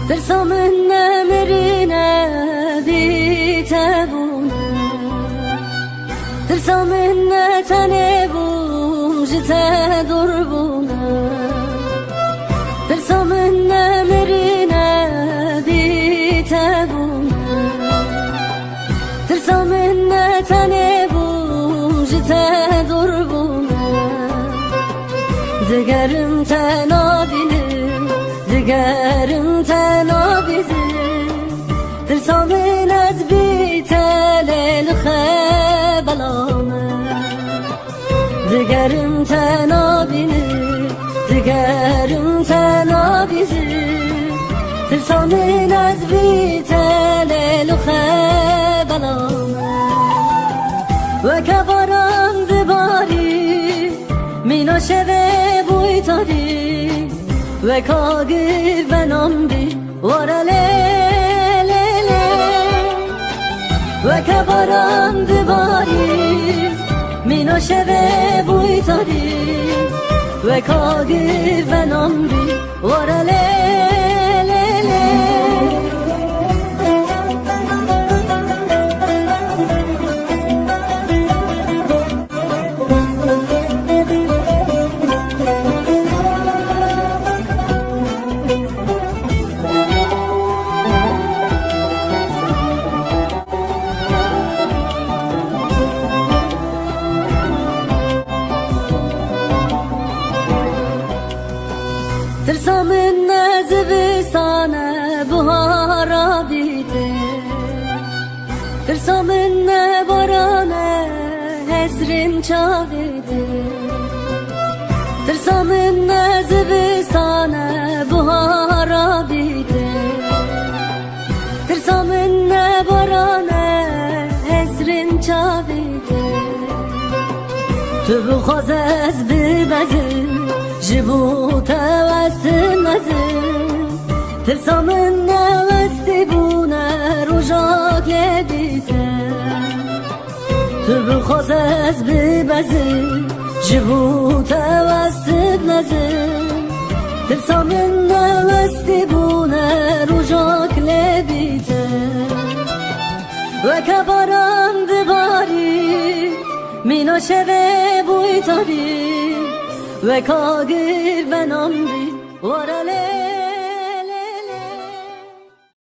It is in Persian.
ترسم نمرینه بیتبونه ترسم نتنه بوم جته دور بونه ترسم نمرینه بیتبونه ترسم نتنه بوم جته دور بونه دگرم تنها بینم دگرم تنها بینم ترسم از بیتل خبلامه دگرم تنها بینم دگرم تنها بینم ترسم از بیتل خبلامه و که باران دباری مینا شوه بوی تاری و کاغیر بنام بی واره لیلیلی و که باران دباری مینا شوه بوی تاری و کاغیر بنام بی واره لیلیلی ترسم نزبستانه بهارا بیده ترسم نبارانه حسرم چاویده ترسم نزبستانه بهارا بیده ترسم نبارانه حسرم چاویده تو بخواز از ببزه جبو توسل نزم ترسم نوستی بونه روژا که بیته تو بخواست از ببزه جبو توسل نزم ترسم نوستی بونه روژا که بیته و که باران دباری مینا شوه بوی تاری و کاغیر بنام بی واره